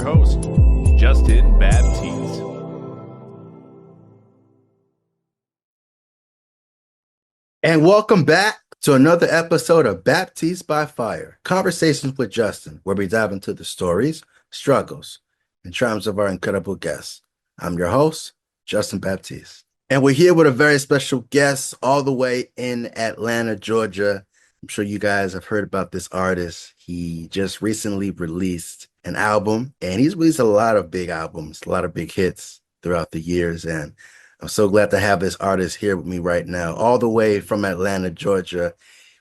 host, Justin Baptiz. And welcome back to another episode of Baptiz by Fire, Conversations with Justin, where we dive into the stories, struggles, and triumphs of our incredible guests. I'm your host, Justin Baptiz. And we're here with a very special guest all the way in Atlanta, Georgia. I'm sure you guys have heard about this artist. He just recently released an album, and he's released a lot of big albums, a lot of big hits throughout the years. And I'm so glad to have this artist here with me right now, all the way from Atlanta, Georgia.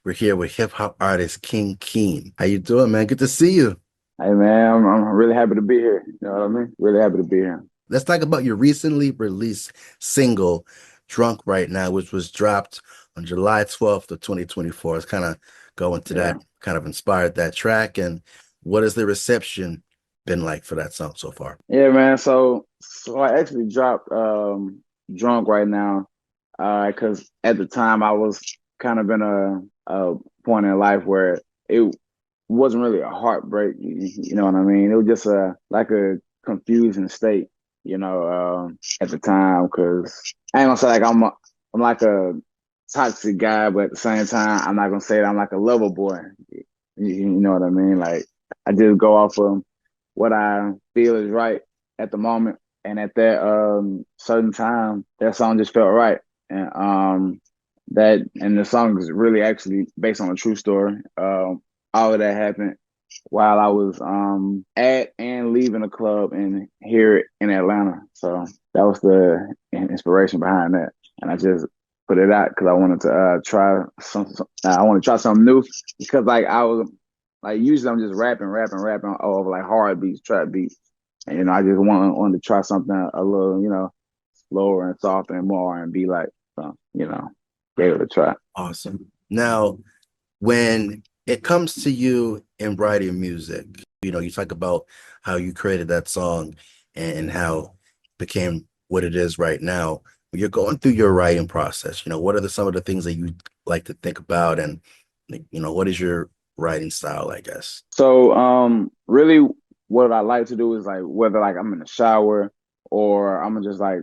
We're here with hip hop artist King Kèm. How you doing, man? Good to see you. Hey man, I'm really happy to be here. You know what I mean? Really happy to be here. Let's talk about your recently released single, Drunk Right Now, which was dropped on July 12th of 2024. Let's kind of go into that, kind of inspired that track. And what has the reception been like for that song so far? Yeah, man. So I actually dropped Drunk Right Now because at the time I was kind of in a point in life where it wasn't really a heartbreak. You know what I mean? It was just like a confusing state, at the time, because I ain't gonna say like I'm like a toxic guy, but at the same time, I'm not gonna say that I'm like a lover boy. You know what I mean? Like I just go off of what I feel is right at the moment, and at that certain time, that song just felt right, and the song is really actually based on a true story. All of that happened while I was at and leaving a club here in Atlanta. So that was the inspiration behind that, and I just put it out because I wanted to try I want to try something new, because like I was like usually I'm just rapping over like hard beats, trap beats, and I just wanted to try something a little slower and softer and more R&B like, so gave it a try. Awesome. Now, when it comes to you in writing music, you talk about how you created that song and how it became what it is right now. When you're going through your writing process, what are some of the things that you like to think about, and what is your writing style, I guess? So really what I like to do is like whether like I'm in the shower or I'm just like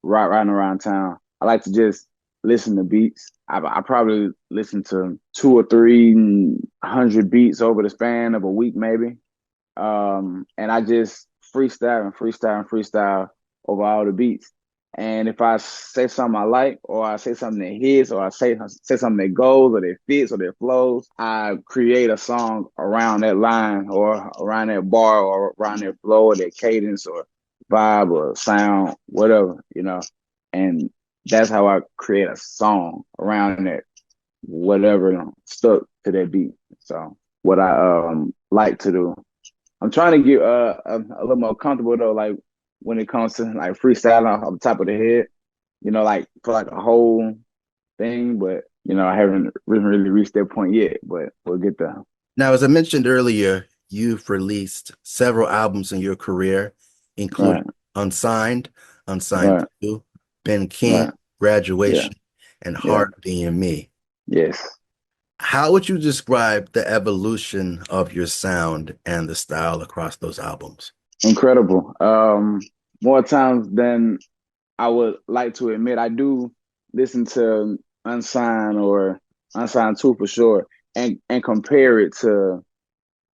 riding around town, I like to just listen to beats. I probably listen to 200 or 300 beats over the span of a week, maybe. And I just freestyle over all the beats. And if I say something I like, or I say something that hits, or I say something that goes, or that fits, or that flows, I create a song around that line, or around that bar, or around that flow, or that cadence, or vibe, or sound, whatever, And that's how I create a song around that, whatever stuck to that beat. So what I like to do, I'm trying to get a little more comfortable though, like when it comes to like freestyling off the top of the head, like for like a whole thing. But I haven't really reached that point yet, but we'll get there. Now, as I mentioned earlier, you've released several albums in your career, including Right, Unsigned, Unsigned right, 2, King, right. Yeah, Graduation, and yeah, Heart Being Me. yes. How would you describe the evolution of your sound and the style across those albums? Incredible. More times than I would like to admit, I do listen to Unsigned or Unsigned 2 for sure, and compare it to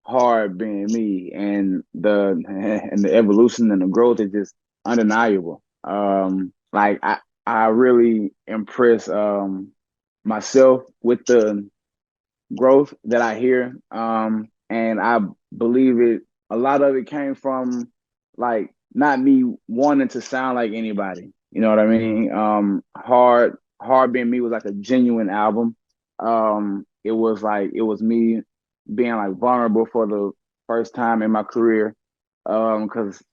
Hard Being Me, and the evolution and the growth is just undeniable. Like I really impress myself with the growth that I hear. And I believe a lot of it came from like not me wanting to sound like anybody. You know what I mean? Hard Being Me was like a genuine album. It was me being like vulnerable for the first time in my career. Because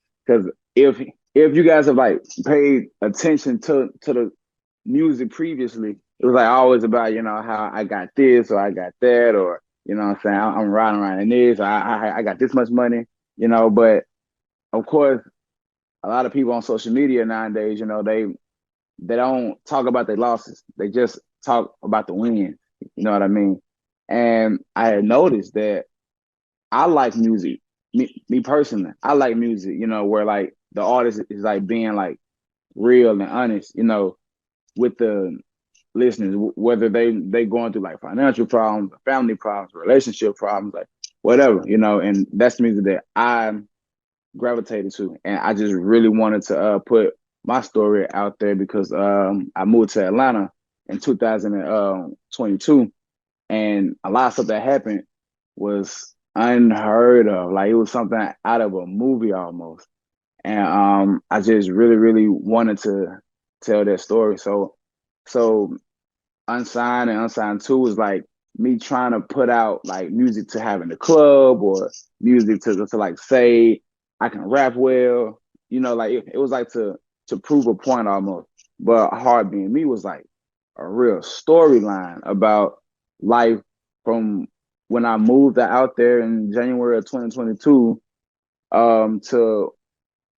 if you guys have like paid attention to the music previously, it was like always about, how I got this or I got that, or, what I'm saying, I'm riding around in this, or I got this much money, but of course, a lot of people on social media nowadays, they don't talk about their losses. They just talk about the wins. You know what I mean? And I had noticed that I like music me personally, I like music, where like the artist is like being like real and honest, with the listeners, whether they going through like financial problems, family problems, relationship problems, like whatever, and that's the music that I gravitated to, and I just really wanted to put my story out there because I moved to Atlanta in 2022, and a lot of stuff that happened was unheard of. Like it was something out of a movie almost. And I just really, really wanted to tell that story. So Unsigned and Unsigned 2 was like me trying to put out like music to have in the club or music to like say I can rap well. Like it was like to prove a point almost. But Hard Being Me was like a real storyline about life from when I moved out there in January of 2022 to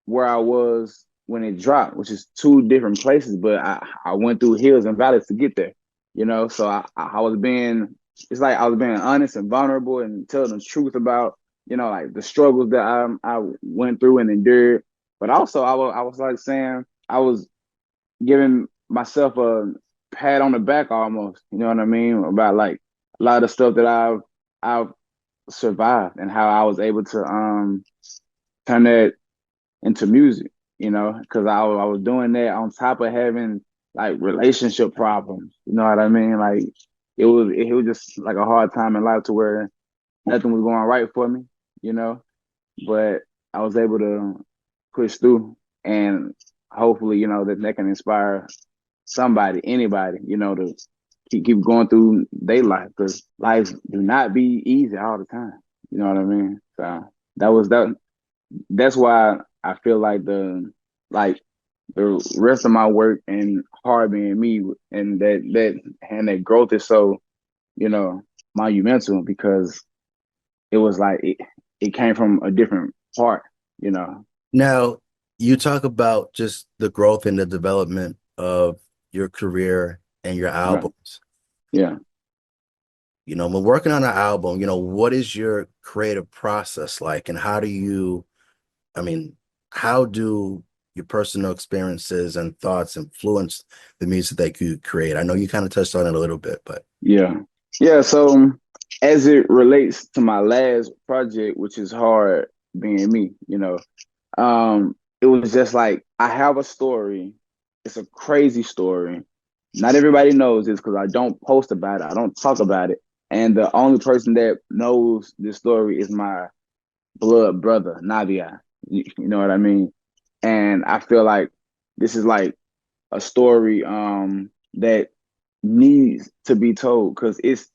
where I was when it dropped, which is two different places, but I went through hills and valleys to get there, So I was being, it's like I was being honest and vulnerable and telling the truth about, like the struggles that I went through and endured. But also I was like saying, I was giving myself a pat on the back almost, you know what I mean? About like a lot of stuff that I've survived and how I was able to turn that into music, because I was doing that on top of having like relationship problems. You know what I mean? Like it was just like a hard time in life to where nothing was going right for me, you know. But I was able to push through, and hopefully, that can inspire somebody, anybody, to keep going through their life because life do not be easy all the time. You know what I mean? So that was that. That's why I feel like the rest of my work and Hard Being Me and that growth is so monumental because it was like it came from a different part. Now, you talk about just the growth and the development of your career and your Right. albums. Yeah. When working on an album, what is your creative process like, and I mean, how do your personal experiences and thoughts influence the music that you create? I know you kind of touched on it a little bit, but Yeah. Yeah. So as it relates to my last project, which is Hard Being Me, it was just like I have a story. It's a crazy story. Not everybody knows this because I don't post about it. I don't talk about it. And the only person that knows this story is my blood brother, Navia. You know what I mean? And I feel like this is like a story that needs to be told because it's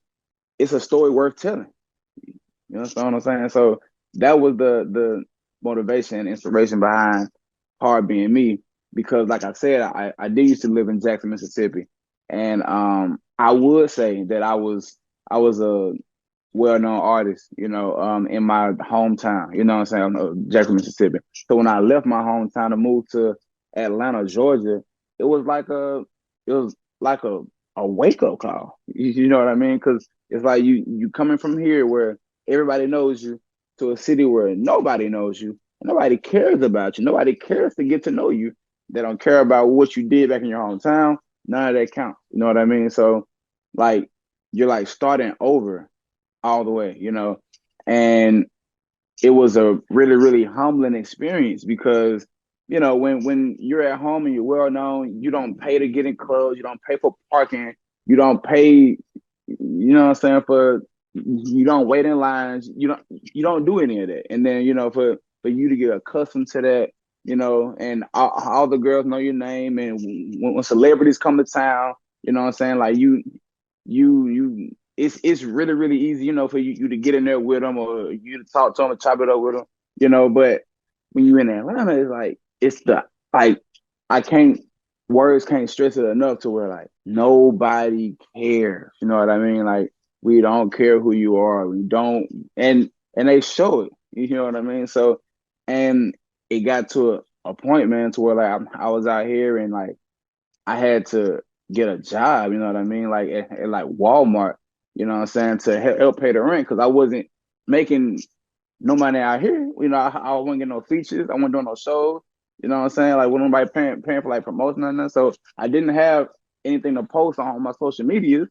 a story worth telling. You understand what I'm saying? So that was the motivation and inspiration behind Hard Being Me because, like I said, I did used to live in Jackson, Mississippi, and I would say that I was a well-known artist, in my hometown. You know what I'm saying? Jackson, Mississippi. So when I left my hometown to move to Atlanta, Georgia, it was like a wake up call. You know what I mean? Because it's like you coming from here where everybody knows you to a city where nobody knows you, nobody cares about you, nobody cares to get to know you. They don't care about what you did back in your hometown. None of that counts. You know what I mean? So, like, you're like starting over all the way. And it was a really, really humbling experience because, when you're at home and you're well known, you don't pay to get in clubs, you don't pay for parking, you don't pay, what I'm saying, you don't wait in lines, you don't do any of that. And then, for you to get accustomed to that, and all the girls know your name, and when celebrities come to town, you know what I'm saying, like you it's really, really easy, for you to get in there with them or you to talk to them and chop it up with them. But when you're in Atlanta, it's like like I can't words can't stress it enough to where like nobody cares. You know what I mean? Like we don't care who you are. We don't, and they show it. You know what I mean? So, and it got to a point, man, to where like I was out here and like I had to get a job, you know what I mean? Like at like Walmart, you know what I'm saying, to help pay the rent because I wasn't making no money out here. You know, I wasn't getting no features. I wasn't doing no shows. You know what I'm saying? Like, wasn't nobody paying for like promotion or nothing. So I didn't have anything to post on my social media.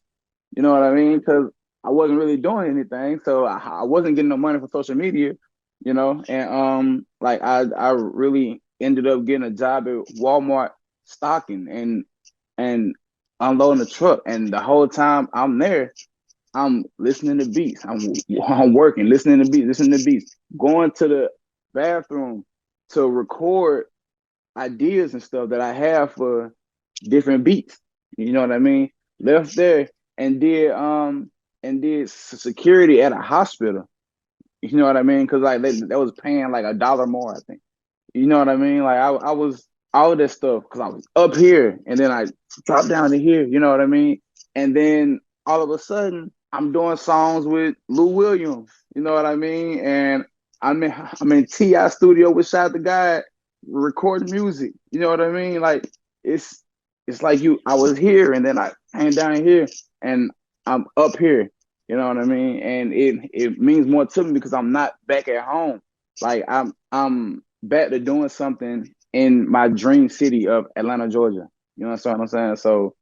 You know what I mean? Because I wasn't really doing anything, so I wasn't getting no money for social media. You know, and like I really ended up getting a job at Walmart stocking and unloading the truck, and the whole time I'm there, I'm listening to beats. I'm working, listening to beats, going to the bathroom to record ideas and stuff that I have for different beats. You know what I mean? Left there and did security at a hospital. You know what I mean? Because like they was paying like $1 more, I think. You know what I mean? Like I was all that stuff because I was up here and then I dropped down to here. You know what I mean? And then all of a sudden I'm doing songs with Lou Williams. You know what I mean? And I'm in Ti studio with Shot the Guy recording music. You know what I mean? Like it's it's like I was here and then I came down here and I'm up here. You know what I mean? And it means more to me because I'm not back at home. Like I'm back to doing something in my dream city of Atlanta, Georgia. You know what I'm saying? So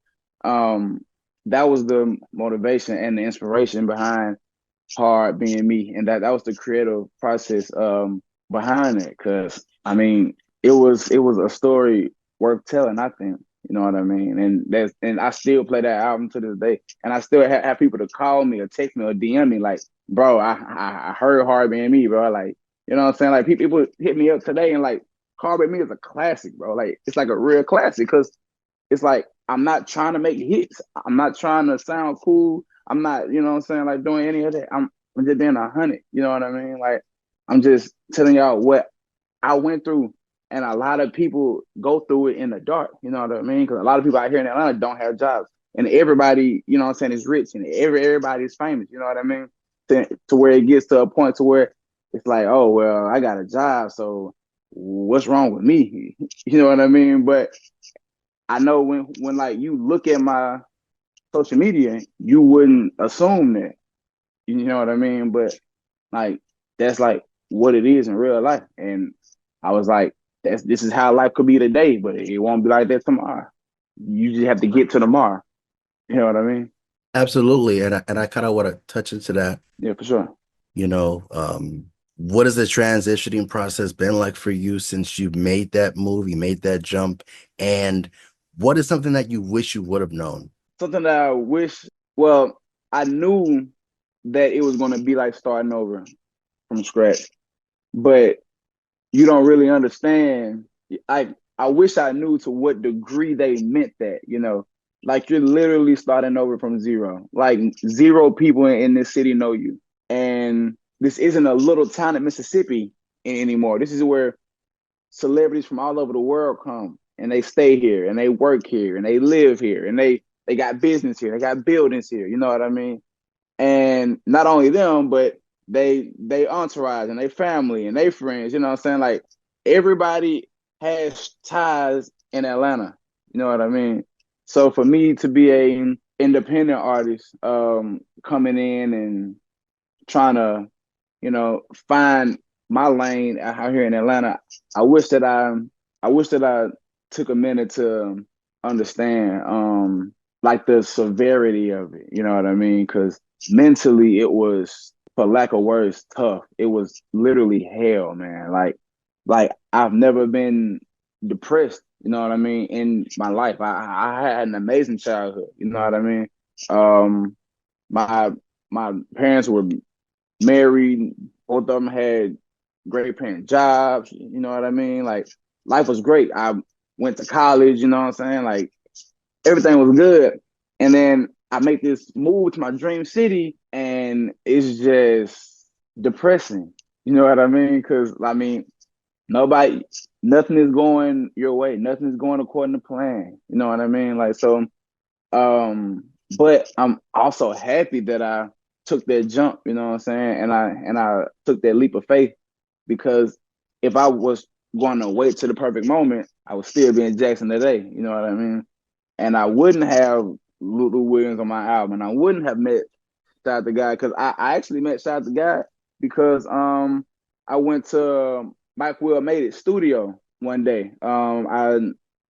um that was the motivation and the inspiration behind Hard being me. And that was the creative process behind it. Cause I mean it was a story worth telling, I think. You know what I mean? And I still play that album to this day. And I still have people to call me or text me or DM me like, bro, I heard Hard being me, bro. Like, you know what I'm saying? Like people hit me up today and like Hard being me is a classic, bro. Like it's like a real classic because it's like I'm not trying to make hits. I'm not trying to sound cool. I'm not, you know what I'm saying, like doing any of that. I'm just being 100. You know what I mean? Like I'm just telling y'all what I went through, and a lot of people go through it in the dark. You know what I mean? Because a lot of people out here in Atlanta don't have jobs, and everybody, you know what I'm saying, is rich, and everybody's famous. You know what I mean? To where it gets to a point to where it's like, oh well, I got a job, so what's wrong with me? You know what I mean? But I know when like you look at my social media, you wouldn't assume that. You know what I mean? But like that's like what it is in real life. And I was like, this is how life could be today, but it won't be like that tomorrow. You just have to get to tomorrow. You know what I mean? Absolutely. And I kind of want to touch into that, Yeah, for sure. you know, what has the transitioning process been like for you since you made that move, you made that jump? And what is something that you wish you would have known? Something that I wish, well, I knew that it was going to be like starting over from scratch, but you don't really understand. I wish I knew to what degree they meant that, like you're literally starting over from zero. Like zero people in this city know you. And this isn't a little town in Mississippi anymore. This is where celebrities from all over the world come and they stay here and they work here and they live here and they got business here. They got buildings here. You know what I mean? And not only them, but they entourage and they family and they friends, you know what I'm saying? Like everybody has ties in Atlanta. You know what I mean? So for me to be a independent artist, coming in and trying to, find my lane out here in Atlanta, I wish that I took a minute to understand like the severity of it. You know what I mean? Because mentally it was, for lack of words, tough. It was literally hell, man. Like I've never been depressed, you know what I mean, in my life. I had an amazing childhood, you know what I mean. Um, my my parents were married. Both of them had great paying jobs. You know what I mean? Like life was great. I went to college. You know what I'm saying? Like everything was good. And then I make this move to my dream city, and it's just depressing. You know what I mean? Because I mean, nobody, nothing is going your way. Nothing is going according to plan. You know what I mean? Like so. Um, but I'm also happy that I took that jump, you know what I'm saying? And I took that leap of faith because if I was going to wait to the perfect moment, I would still be in Jackson today, you know what I mean? And I wouldn't have Lulu Williams on my album, and I wouldn't have met Shot the Guy because I actually met Shot the Guy because I went to Mike Will Made It studio one day. I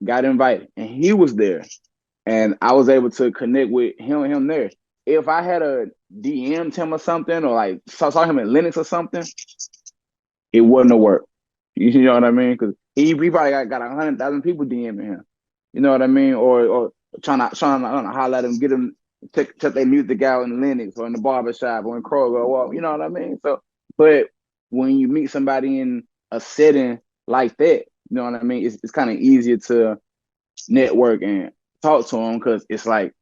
got invited, and he was there, and I was able to connect with him there. If I had a DM'd him or something, or like saw him in Linux or something, it wouldn't have worked. You know what I mean? Because he probably got 100,000 people DMing him. You know what I mean? Or trying to I don't know, holler at him, get him check their music out in Linux or in the barbershop or in Kroger. Well, you know what I mean? So, but when you meet somebody in a setting like that, you know what I mean? It's kind of easier to network and talk to him because it's like,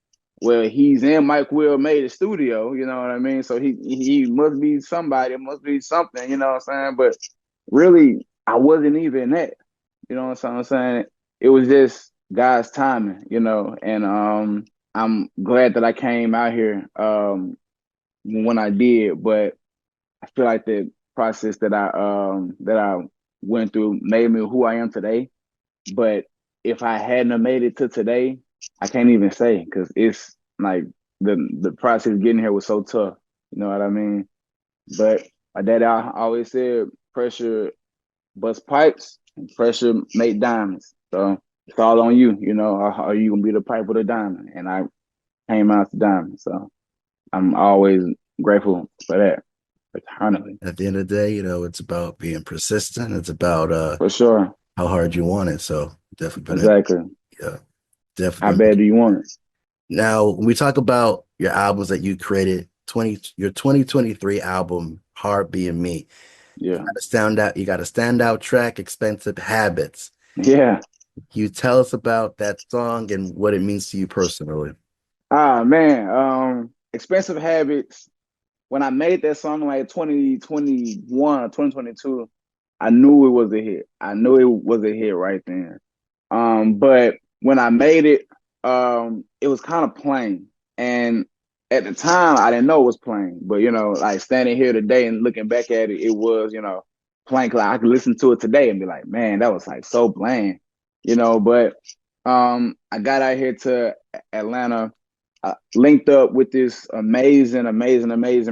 well, he's in Mike Will Made It studio, you know what I mean? So he must be somebody, it must be something, you know what I'm saying? But really, I wasn't even that, you know what I'm saying? It was just God's timing, you know, and I'm glad that I came out here when I did, but I feel like the process that I went through made me who I am today. But if I hadn't have made it to today, I can't even say because it's like the process getting here was so tough. You know what I mean? But my dad always said pressure bust pipes and pressure make diamonds. So it's all on you. You know, are you gonna be the pipe or the diamond? And I came out the diamond. So I'm always grateful for that. Eternally. At the end of the day, it's about being persistent. It's about For sure. how hard you want it. So definitely put in. Exactly. Yeah, How definitely. bad do you want it? Now, when we talk about your albums that you created, your 2023 album, Hard Being Me, Yeah. you got a standout track, Expensive Habits. Yeah. Can you tell us about that song and what it means to you personally? Ah man, Expensive Habits. When I made that song like 2021 or 2022, I knew it was a hit. I knew it was a hit right then. But when I made it, it was kind of plain. And at the time, I didn't know it was plain. But like standing here today and looking back at it, it was, plain. 'Cause I could listen to it today and be like, man, that was like so bland, But I got out here to Atlanta, linked up with this amazing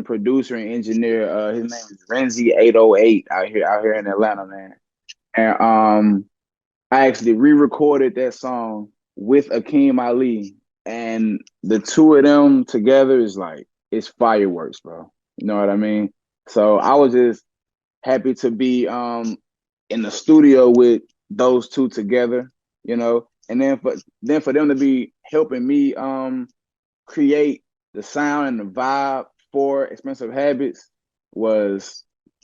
producer and engineer. His name is Renzi 808 out here in Atlanta, man. And I actually re-recorded that song with Akeem Ali, and the two of them together is like it's fireworks, bro. You know what I mean? So I was just happy to be in the studio with those two together, and then for them to be helping me create the sound and the vibe for Expensive Habits was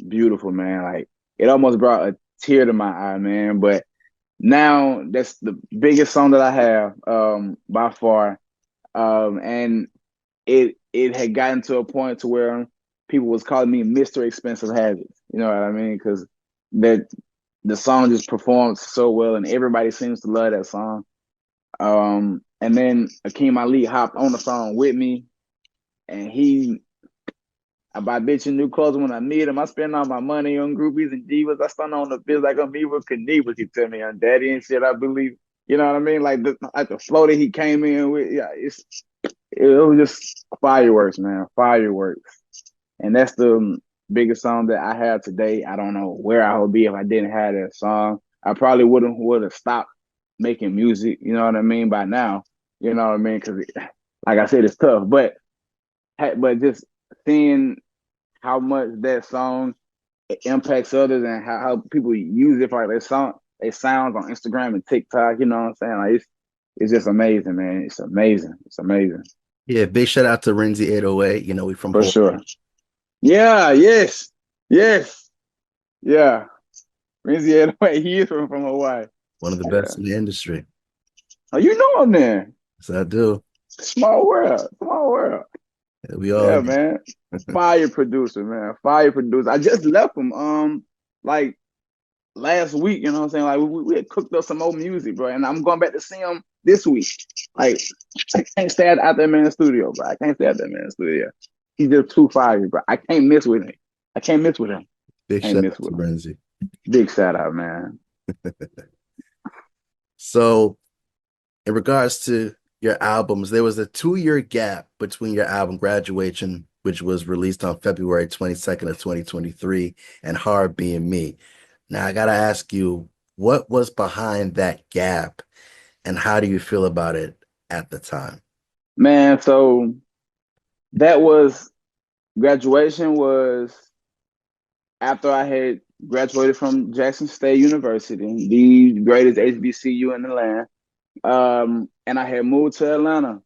beautiful, man. Like it almost brought a tear to my eye, man. But now that's the biggest song that I have by far. And it had gotten to a point to where people was calling me Mr. Expensive Habits. You know what I mean? Because that the song just performs so well, and everybody seems to love that song. And then Akeem Ali hopped on the song with me, and I buy bitches new clothes when I need them. I spend all my money on groupies and divas. I stand on the biz like I'm Eva Knievel. He tell me on daddy and shit. I believe, you know what I mean? Like the flow that he came in with, yeah, it was just fireworks, man, fireworks. And that's the biggest song that I have today. I don't know where I would be if I didn't have that song. I probably would have stopped making music. You know what I mean? By now, you know what I mean? Because, like I said, it's tough. But just seeing how much that song impacts others and how people use it for like their sounds on Instagram and TikTok. You know what I'm saying? Like it's just amazing, man. It's amazing. It's amazing. Yeah, big shout out to Renzi 808. We from For Hawaii. sure. Yeah, yes. Yes. Yeah. Renzi Hawaii, he is from Hawaii. One of the best in the industry. Oh, you know him then. Yes, I do. Small world. Small world. Yeah, we all Yeah, man. Fire producer, man. Fire producer. I just left him like last week, you know what I'm saying? Like we had cooked up some old music, bro. And I'm going back to see him this week. Like I can't stay out that man's studio, bro. I can't stay out that man's studio. He's just too fire, bro. I can't miss with him. I can't miss with him. Big Can't shout miss out to with him. Renzi. Big shout out, man. So, in regards to your albums, there was a 2-year gap between your album Graduation which was released on February 22nd of 2023, and Hard Being Me. Now, I gotta ask you, what was behind that gap, and how do you feel about it at the time? Man, so that was graduation was after I had graduated from Jackson State University, the greatest HBCU in the land. And I had moved to Atlanta.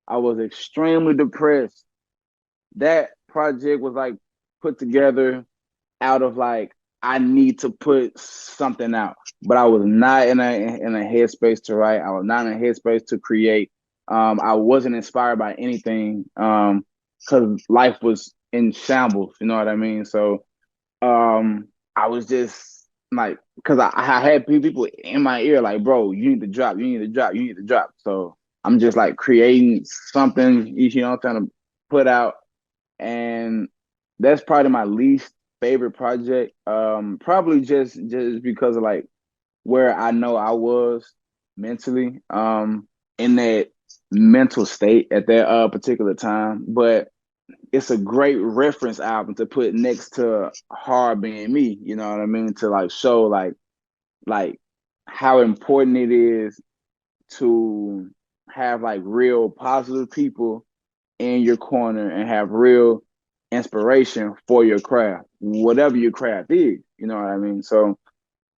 I was extremely depressed. That project was like put together out of like I need to put something out, but I was not in a headspace to write. I was not in a headspace to create. I wasn't inspired by anything because life was in shambles. You know what I mean? So I was just like, because I had people in my ear like, bro, you need to drop, you need to drop, you need to drop. So I'm just like creating something, you know, trying to put out, and that's probably my least favorite project. Probably just because of like where I know I was mentally, in that mental state at that particular time. But it's a great reference album to put next to Hard Being Me, you know what I mean? To like show like how important it is to have like real positive people in your corner and have real inspiration for your craft, whatever your craft is, you know what I mean? So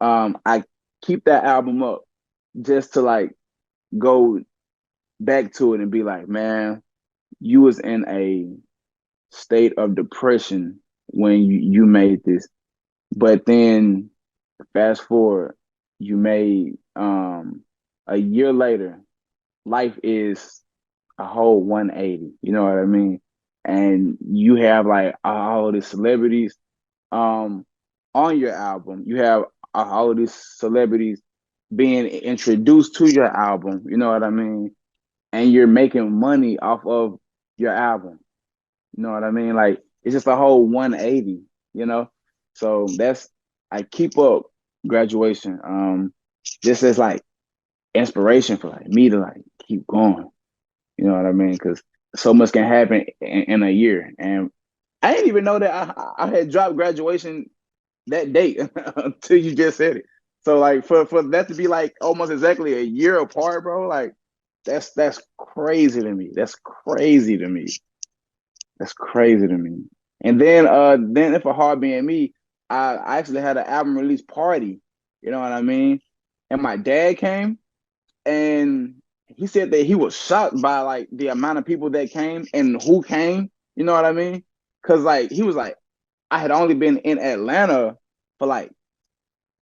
I keep that album up just to like go back to it and be like, man, you was in a state of depression when you made this. But then fast forward, you made a year later, life is a whole 180. You know what I mean? And you have like all of the celebrities on your album. You have all of these celebrities being introduced to your album. You know what I mean? And you're making money off of your album. You know what I mean? Like it's just a whole 180, you know? So that's I keep up graduation. Just as like inspiration for like me to like keep going. You know what I mean? Because so much can happen in a year. And I didn't even know that I had dropped graduation that date until you just said it. So like for that to be like almost exactly a year apart, bro, like that's crazy to me. That's crazy to me. That's crazy to me. And then if a Hard Being Me, I actually had an album release party. You know what I mean? And my dad came and he said that he was shocked by like the amount of people that came and who came. You know what I mean? Cause like he was like, I had only been in Atlanta for like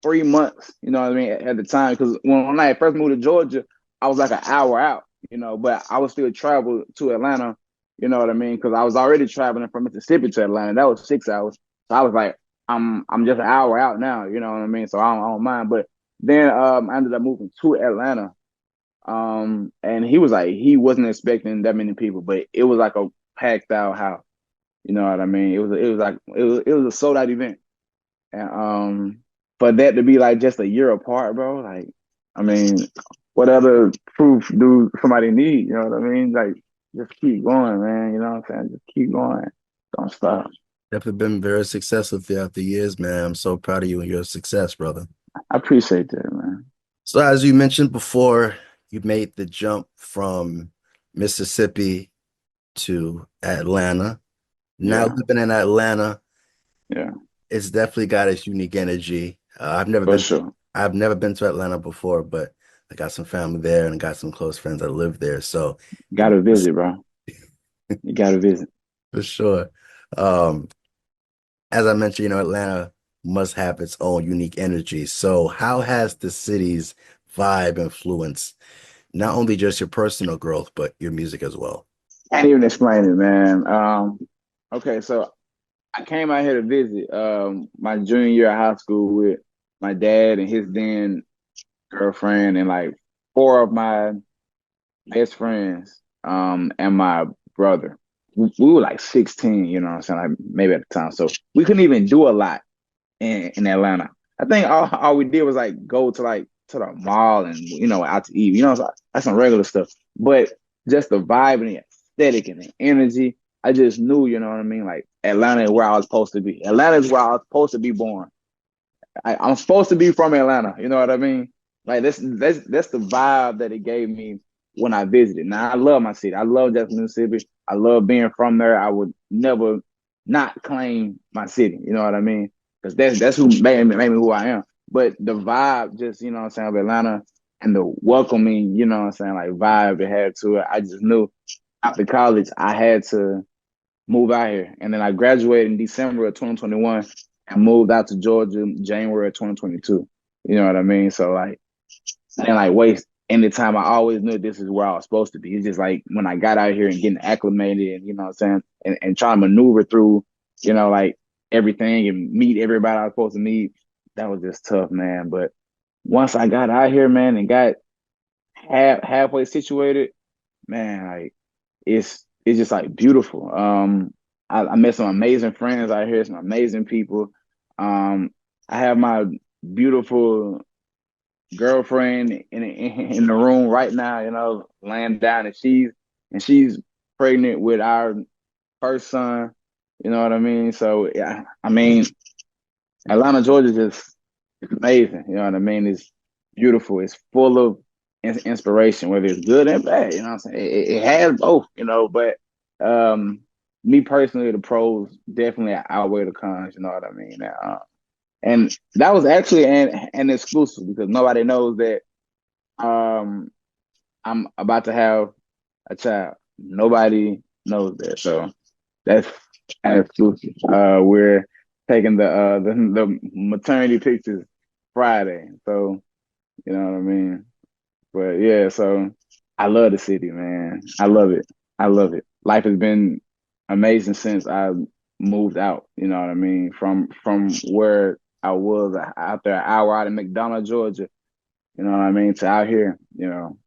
3 months, you know what I mean, at the time. Because when I first moved to Georgia, I was like an hour out, you know, but I would still travel to Atlanta, you know what I mean? Because I was already traveling from Mississippi to Atlanta. That was 6 hours. So I was like, I'm just an hour out now, you know what I mean? So I don't mind. But then I ended up moving to Atlanta. And he was like, he wasn't expecting that many people, but it was like a packed out house. You know what I mean? It was a sold out event. And for that to be like just a year apart, bro, like I mean, what other proof do somebody need? You know what I mean? Like just keep going, man. You know what I'm saying? Just keep going. Don't stop. Definitely been very successful throughout the years, man. I'm so proud of you and your success, brother. I appreciate that, man. So, as you mentioned before, you made the jump from Mississippi to Atlanta. Now Yeah, living in Atlanta, yeah, it's definitely got its unique energy. I've never for been, sure. I've never been to Atlanta before, but I got some family there and got some close friends that live there. So, you Gotta visit, bro. You gotta visit. for sure. Um, as I mentioned, Atlanta must have its own unique energy. So, how has the city's vibe influenced not only just your personal growth, but your music as well? Can't even explain it, man. Okay, so I came out here to visit my junior year of high school with my dad and his then girlfriend and like four of my best friends and my brother. We were like 16, you know what I'm saying? Like maybe at the time. So we couldn't even do a lot in Atlanta. I think all we did was like go to like to the mall and out to eat. That's some regular stuff. But just the vibe and the aesthetic and the energy. I just knew, you know what I mean? Like Atlanta is where I was supposed to be. Atlanta is where I was supposed to be born. I'm supposed to be from Atlanta. You know what I mean? Like that's the vibe that it gave me when I visited. Now I love my city. I love Jackson, Mississippi. I love being from there. I would never not claim my city. You know what I mean? Because that's who made me who I am. But the vibe, just you know what I'm saying, of Atlanta and the welcoming, you know what I'm saying, like vibe it had to it. I just knew after college I had to move out here. And then I graduated in December of 2021 and moved out to Georgia January of 2022. You know what I mean? So like I didn't like waste any time. I always knew this is where I was supposed to be. It's just like when I got out here and getting acclimated and you know what I'm saying, and trying to maneuver through, you know, like everything and meet everybody I was supposed to meet, that was just tough, man. But once I got out here, man, and got halfway situated, man, like it's just like beautiful. I met some amazing friends out here, some amazing people. I have my beautiful girlfriend in the room right now, you know, laying down, and she's pregnant with our first son. You know what I mean? So yeah, I mean, Atlanta, Georgia, just it's amazing. You know what I mean? It's beautiful. It's full of inspiration, whether it's good and bad. You know what I'm saying? It has both. You know, but um, me personally, the pros definitely outweigh the cons. You know what I mean? And that was actually an exclusive because nobody knows that um, I'm about to have a child. Nobody knows that. So that's an exclusive. We're taking the maternity pictures Friday. So you know what I mean? But yeah, so I love the city, man. I love it. I love it. Life has been amazing since I moved out, you know what I mean? From where I was out there, an hour out in McDonough, Georgia, you know what I mean, to out here, you know,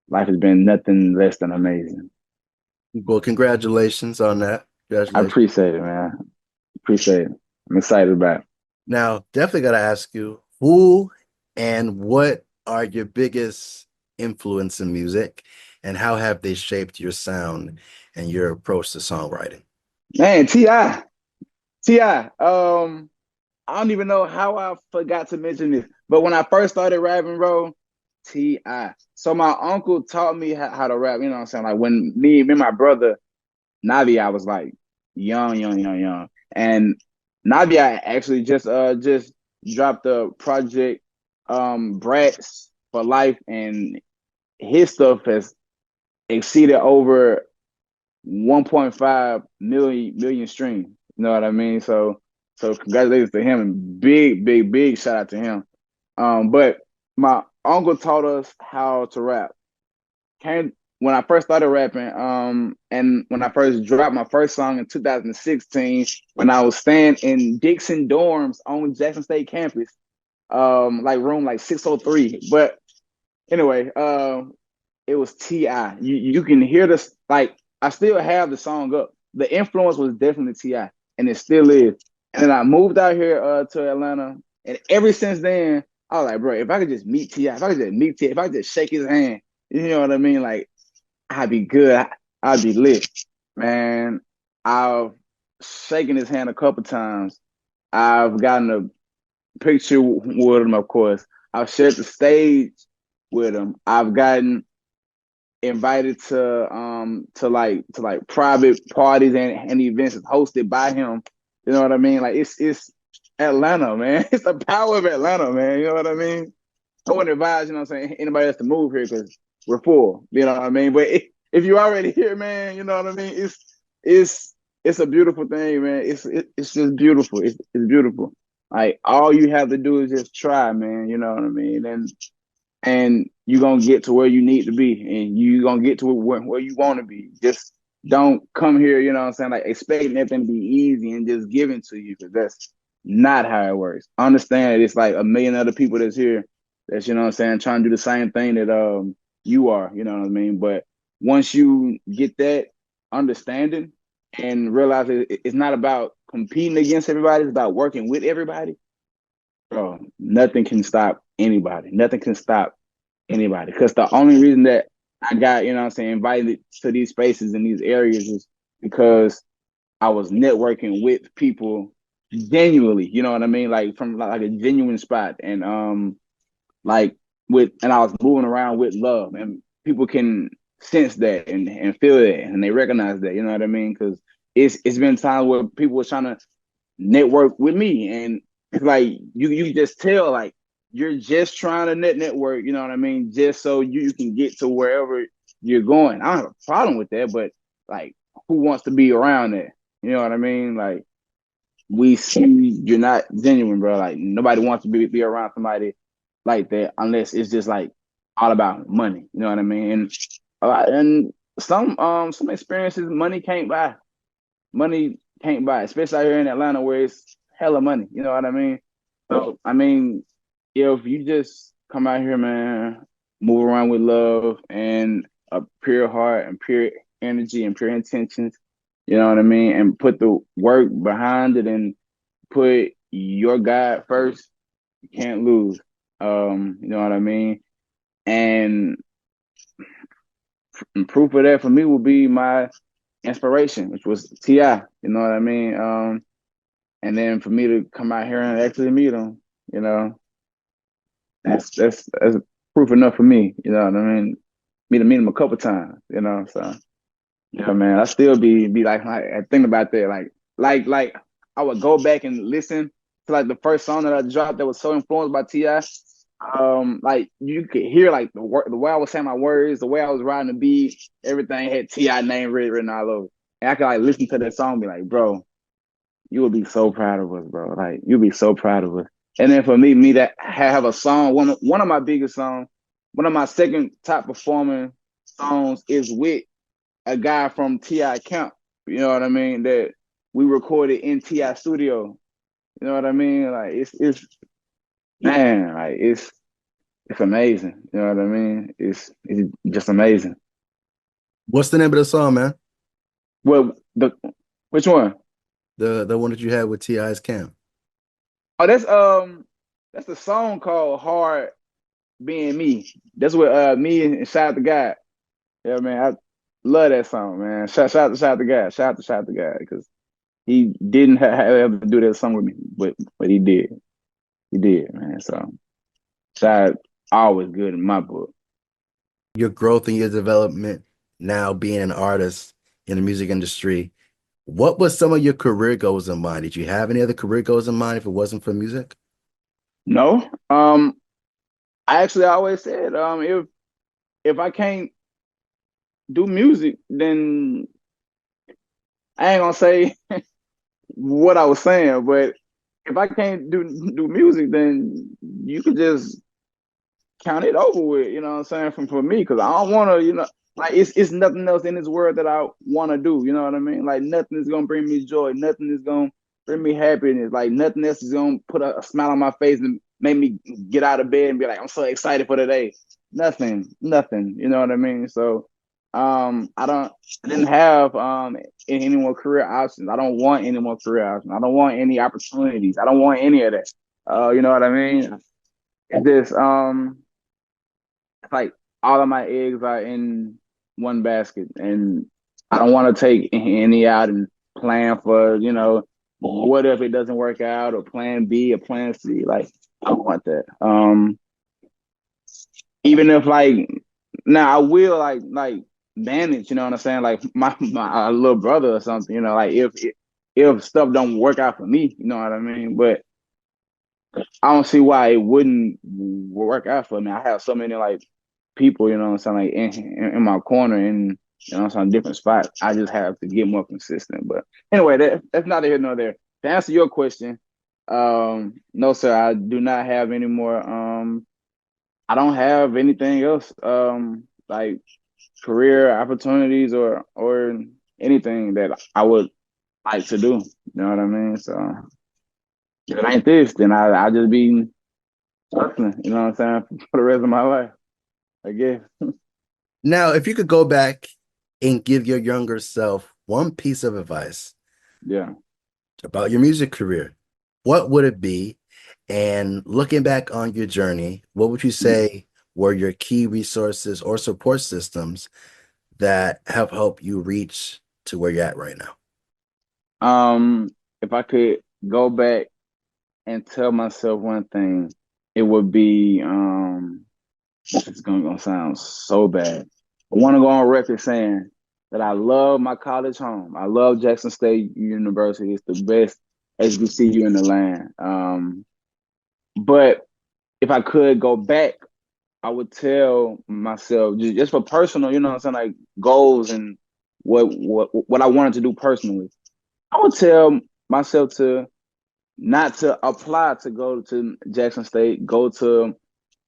life has been nothing less than amazing. Well, congratulations on that. I Congratulations. appreciate it, man. Appreciate it. I'm excited about it. Now, definitely got to ask you who and what are your biggest influence in music, and how have they shaped your sound and your approach to songwriting? Man, T.I. I don't even know how I forgot to mention this, but when I first started rapping, bro, T.I. So my uncle taught me how to rap, you know what I'm saying? Like when me and my brother, Navi, I was like young. And Navi actually just dropped the project Brats for Life, and his stuff has exceeded over 1.5 million streams. You know what I mean? So congratulations to him and big shout out to him. But my uncle taught us how to rap. Came when I first started rapping, and when I first dropped my first song in 2016, when I was staying in Dixon dorms on Jackson State campus, like room like 603. But anyway, it was T.I. You can hear this, like I still have the song up. The influence was definitely T.I., and it still is. And then I moved out here to Atlanta, and ever since then, I was like, bro, if I could just meet T.I., if I could just meet T.I., if I could just shake his hand, you know what I mean? Like I'd be good. I'd be lit, man. I've shaken his hand a couple times. I've gotten a picture with him, of course. I've shared the stage with him. I've gotten invited to private parties and events hosted by him. You know what I mean? Like it's Atlanta, man. It's the power of Atlanta, man. You know what I mean? I wouldn't advise, you know what I'm saying, anybody else to move here because we're full. You know what I mean? But if you're already here, man, you know what I mean? It's a beautiful thing, man. It's just beautiful. It's beautiful. Like all you have to do is just try, man. You know what I mean? And you're gonna get to where you need to be, and you're gonna get to where you want to be. Just don't come here, you know what I'm saying, like expecting everything to be easy and just given to you, because that's not how it works. Understand that it's like a million other people that's here that's, you know what I'm saying, trying to do the same thing that you are, you know what I mean? But once you get that understanding and realize it's not about competing against everybody, it's about working with everybody, bro, nothing can stop anybody. Nothing can stop anybody. Because the only reason that I got, you know what I'm saying, invited to these spaces in these areas is because I was networking with people genuinely, you know what I mean? Like from like a genuine spot. And like and I was moving around with love, and people can sense that and feel it, and they recognize that, you know what I mean? Because it's been times where people were trying to network with me, and it's like you just tell like you're just trying to network, you know what I mean, just so you can get to wherever you're going. I don't have a problem with that, but like, who wants to be around that? You know what I mean? Like, we see you're not genuine, bro. Like, nobody wants to be around somebody like that unless it's just like all about money. You know what I mean? And some experiences money can't buy. Money can't buy, especially out here in Atlanta where it's hella money. You know what I mean? So I mean, if you just come out here, man, move around with love and a pure heart and pure energy and pure intentions, you know what I mean, and put the work behind it and put your God first, you can't lose. You know what I mean? And proof of that for me will be my inspiration, which was T.I. You know what I mean? And then for me to come out here and actually meet him, you know, that's proof enough for me. You know what I mean? Me to meet him a couple times, you know. So yeah, man, I still be like I think about that, like I would go back and listen to like the first song that I dropped that was so influenced by T.I. Like you could hear like the way I was saying my words, the way I was riding the beat, everything had T.I. name written all over. And I could like listen to that song and be like, bro, you would be so proud of us, bro. Like, you'd be so proud of us. And then for me to have a song, one of my biggest songs, one of my second top performing songs is with a guy from T.I. Camp. You know what I mean? That we recorded in T.I. studio. You know what I mean? Like, it's man, like it's amazing. You know what I mean? It's just amazing. What's the name of the song, man? Well, which one? The one that you had with T.I.'s Cam. Oh, that's the song called Hard Being Me. That's what me and Shout the God. Yeah, man, I love that song, man. Shout the God. Shout the God, because he didn't have to do that song with me, but he did. He did, man. So shout always good in my book. Your growth and your development now being an artist in the music industry. What was some of your career goals in mind? Did you have any other career goals in mind if it wasn't for music? No, I actually always said, if I can't do music, then I ain't gonna say what I was saying, but if I can't do music, then you could just count it over with. You know what I'm saying? For me, because I don't want to, like it's nothing else in this world that I want to do. You know what I mean? Like nothing is gonna bring me joy. Nothing is gonna bring me happiness. Like nothing else is gonna put a smile on my face and make me get out of bed and be like, I'm so excited for the day. Nothing. You know what I mean? So I didn't have any more career options. I don't want any more career options. I don't want any opportunities. I don't want any of that. You know what I mean? It's just like all of my eggs are in one basket, and I don't want to take any out and plan for, what if it doesn't work out, or plan B or plan C. Like, I don't want that. Even if like now I will like manage, you know what I'm saying? Like my little brother or something, like if stuff don't work out for me, you know what I mean? But I don't see why it wouldn't work out for me. I have so many like people, you know what I'm saying, like in my corner, and some different spots. I just have to get more consistent. But anyway, that's neither here nor there. To answer your question, no, sir, I do not have any more. I don't have anything else, like career opportunities or anything that I would like to do. You know what I mean? So if it ain't this, then I just be hustling. You know what I'm saying, for the rest of my life, I guess. Now, if you could go back and give your younger self one piece of advice Yeah. about your music career, what would it be? And looking back on your journey, what would you say were your key resources or support systems that have helped you reach to where you're at right now? If I could go back and tell myself one thing, it would be it's gonna sound so bad. I want to go on record saying that I love my college home. I love Jackson State University. It's the best HBCU in the land. But if I could go back, I would tell myself just for personal, you know what I'm saying, like goals and what I wanted to do personally. I would tell myself to not to apply to go to Jackson State, go to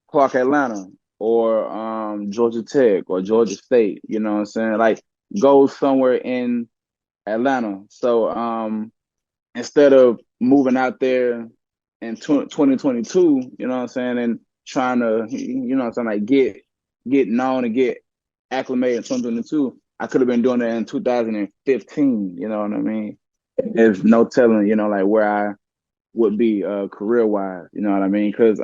Clark Atlanta or Georgia Tech or Georgia State, you know what I'm saying? Like go somewhere in Atlanta. So instead of moving out there in 2022, you know what I'm saying, and trying to, you know what I'm saying, like get known and get acclimated in 2022, I could have been doing that in 2015, you know what I mean? There's no telling, you know, like where I would be career wise, you know what I mean? Because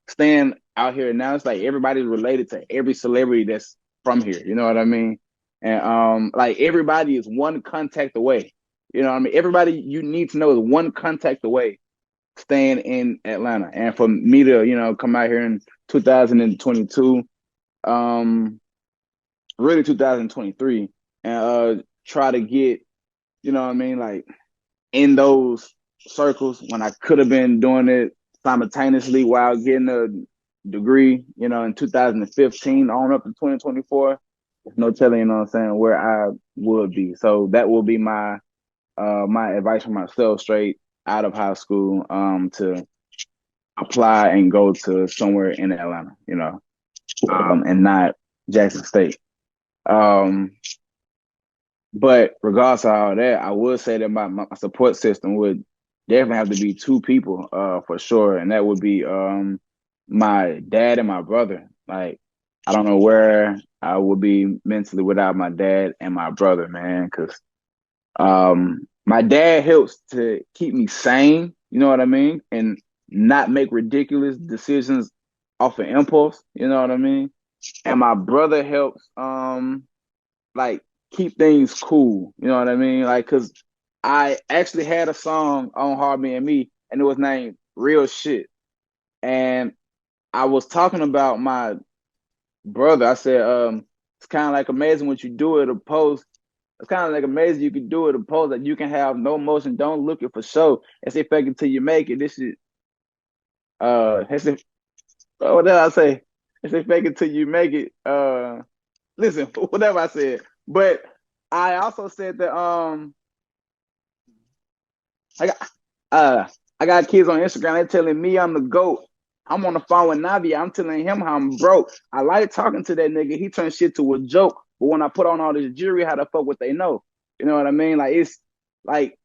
staying out here now, it's like everybody's related to every celebrity that's from here, you know what I mean? And like everybody is one contact away. You know what I mean? Everybody you need to know is one contact away staying in Atlanta. And for me to, you know, come out here in 2022, really 2023, and try to get, you know what I mean, like in those circles when I could have been doing it simultaneously while getting a degree, you know, in 2015 on up to 2024. There's no telling, you know what I'm saying, where I would be. So that will be my my advice for myself straight out of high school, to apply and go to somewhere in Atlanta, you know, and not Jackson State. Um, but regardless of all that, I would say that my support system would definitely have to be two people, for sure, and that would be my dad and my brother. Like, I don't know where I would be mentally without my dad and my brother, man, because my dad helps to keep me sane, you know what I mean? And not make ridiculous decisions off of impulse, you know what I mean? And my brother helps like keep things cool, you know what I mean? Like cuz I actually had a song on Hard Me and Me and it was named Real Shit. And I was talking about my brother. I said it's kind of like amazing what you do at a post. It's kind of like amazing you can do it opposed that you can have no motion, don't look it for show. And say fake it till you make it. This is it's what did I say? It's say fake it till you make it. Listen, whatever I said. But I also said that I got I got kids on Instagram, they're telling me I'm the GOAT. I'm on the phone with Navi. I'm telling him how I'm broke. I like talking to that nigga. He turned shit to a joke. But when I put on all this jewelry, how the fuck would they know? You know what I mean? Like it's like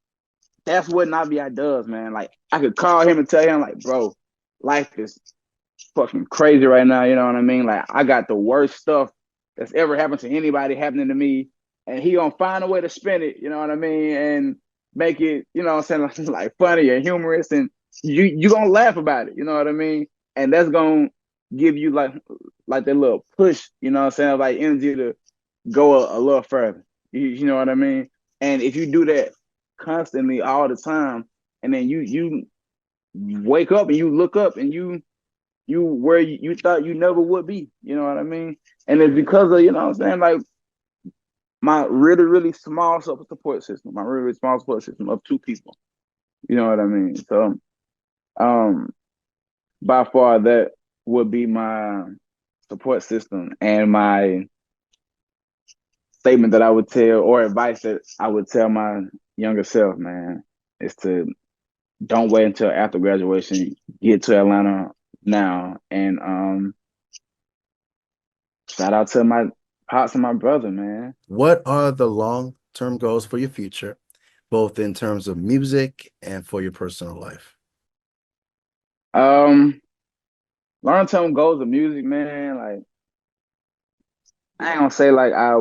that's what Navi does, man. Like I could call him and tell him, like, bro, life is fucking crazy right now. You know what I mean? Like I got the worst stuff that's ever happened to anybody happening to me, and he gonna find a way to spin it. You know what I mean? And make it, you know what I'm saying, like funny and humorous, and you gonna laugh about it. You know what I mean? And that's gonna give you like that little push. You know what I'm saying? Like energy to go a little further. You know what I mean? And if you do that constantly all the time, and then you wake up and you look up and you where you thought you never would be. You know what I mean? And it's because of, you know what I'm saying, like my really, really small support system, my really, really small support system of two people. You know what I mean? So um by far that would be my support system and my statement that I would tell or advice that I would tell my younger self, man, is to don't wait until after graduation. Get to Atlanta now. And shout out to my pops and my brother, man. What are the long-term goals for your future, both in terms of music and for your personal life? Long-term goals of music, man. Like I ain't gonna say like I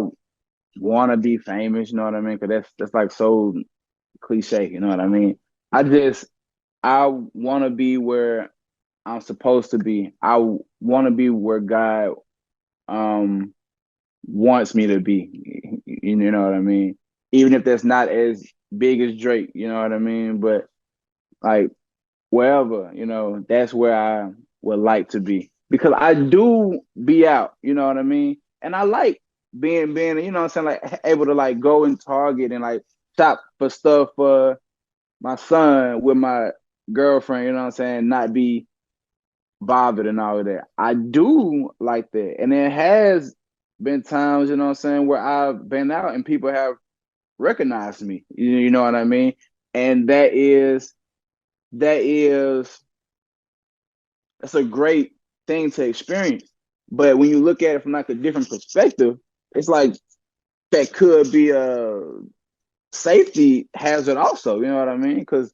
want to be famous, you know what I mean? Because that's like so cliche, you know what I mean? I want to be where I'm supposed to be. I want to be where God wants me to be. You know what I mean? even if that's not as big as Drake, you know what I mean? But like wherever, that's where I would like to be because I do be out, you know what I mean? And I like being, what I'm saying, like able to like go and Target and like shop for stuff for my son with my girlfriend, you know what I'm saying, not be bothered and all of that. I do like that. And there has been times, you know what I'm saying, where I've been out and people have recognized me. You know what I mean? And that is that's a great thing to experience. But when you look at it from like a different perspective, it's like that could be a safety hazard also, you know what I mean? Because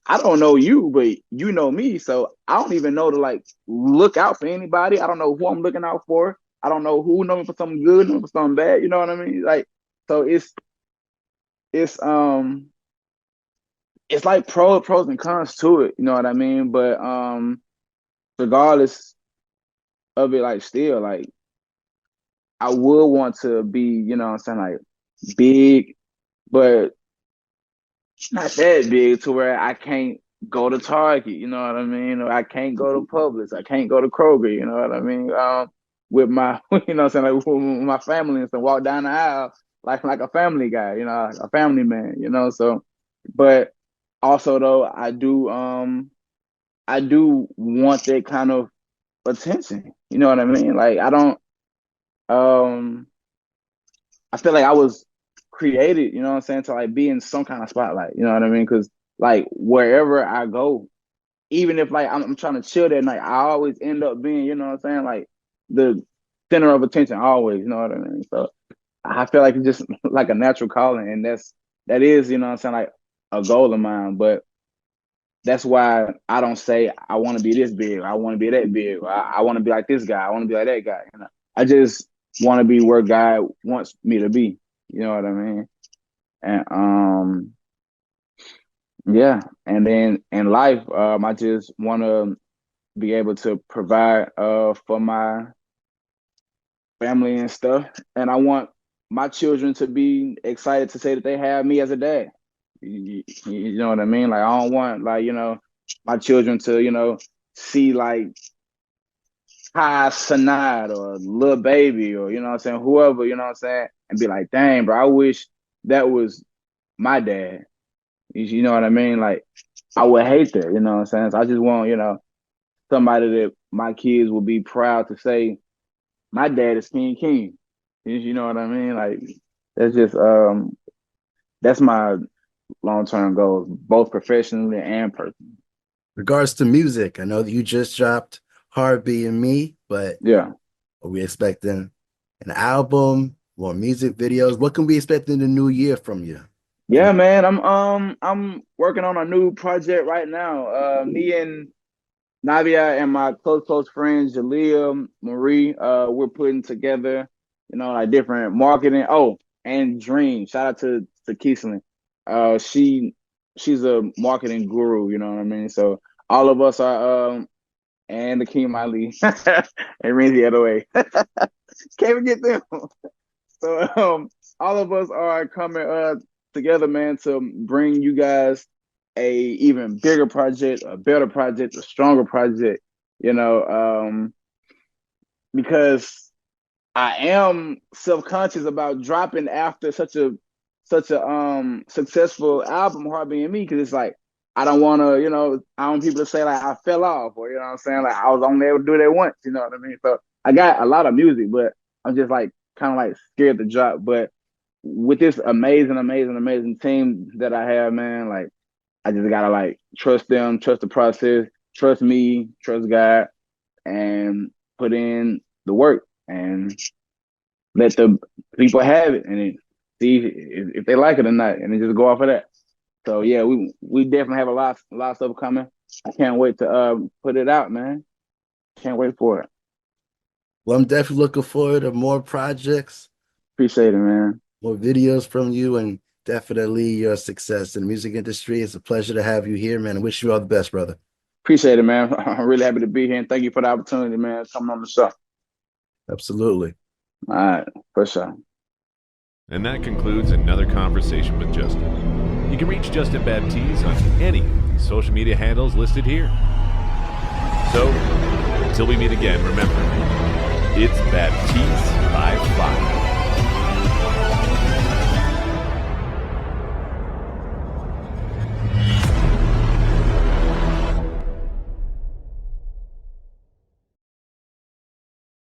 I don't know you, but you know me, so I don't even know to like look out for anybody. I don't know who I'm looking out for. I don't know who know me for something good, know me for something bad. You know what I mean? Like, so it's it's like pros and cons to it. You know what I mean? But regardless of it, like still, like I would want to be, what I'm saying, like big, but not that big to where I can't go to Target, you know what I mean? Or I can't go to Publix, I can't go to Kroger, you know what I mean? With my, you know what I'm saying, like with my family and stuff, walk down the aisle like a family guy, like a family man, So, but also though, I do want that kind of attention, you know what I mean? Like I don't, um, I feel like I was created, you know what I'm saying, to like be in some kind of spotlight, you know what I mean? Because like wherever I go, even if like I'm trying to chill that night, I always end up being, you know what I'm saying, like the center of attention always, you know what I mean? So I feel like it's just like a natural calling, and that is, you know what I'm saying, like a goal of mine. But that's why I don't say I want to be this big, I want to be that big, or I want to be like this guy, I want to be like that guy. I just want to be where God wants me to be. You know what I mean? And yeah. And then in life, I just want to be able to provide for my family and stuff. And I want my children to be excited to say that they have me as a dad. You know what I mean? Like I don't want like, my children to, see like Kai Sanad or Lil Baby or, what I'm saying, whoever, you know what I'm saying, and be like, dang, bro, I wish that was my dad. You know what I mean? Like I would hate that, you know what I'm saying? So I just want, somebody that my kids will be proud to say, my dad is King Kèm. You know what I mean? Like that's just that's my long-term goals, both professionally and personally. Regards to music, I know that you just dropped Heartbeat and Me, but Yeah. are we expecting an album, more music videos? What can we expect in the new year from you? Yeah, man. I'm working on a new project right now. Me and Navia and my close friends, Jalea, Marie, we're putting together, like different marketing. Oh, and Dream. Shout out to Keeslin. She's a marketing guru, you know what I mean? So all of us are and the King Ali and Renzi the other way. Can't forget them. So all of us are coming together, man, to bring you guys a even bigger project, a better project, a stronger project, you know, because I am self-conscious about dropping after such a successful album, Heart Being Me, because it's like I don't want to, I want people to say like I fell off, or you know what I'm saying, like I was only able to do that once, you know what I mean? So I got a lot of music, but I'm just like kind of like scared to drop. But with this amazing team that I have, man, like I just gotta like trust them, trust the process, trust me, trust God, and put in the work and let the people have it and then see if they like it or not, and then just go off of that. So yeah, we definitely have a lot of stuff coming. I can't wait to put it out, man. Can't wait for it. Well, I'm definitely looking forward to more projects, Appreciate it, man. more videos from you, and definitely your success in the music industry. It's a pleasure to have you here, man. I wish you all the best, brother. Appreciate it, man. I'm really happy to be here and thank you for the opportunity, man, coming on the show. Absolutely. All right, for sure. And that concludes another conversation with Justin. You can reach Justin Baptiz on any of the social media handles listed here. So, until we meet again, remember, it's Baptiz by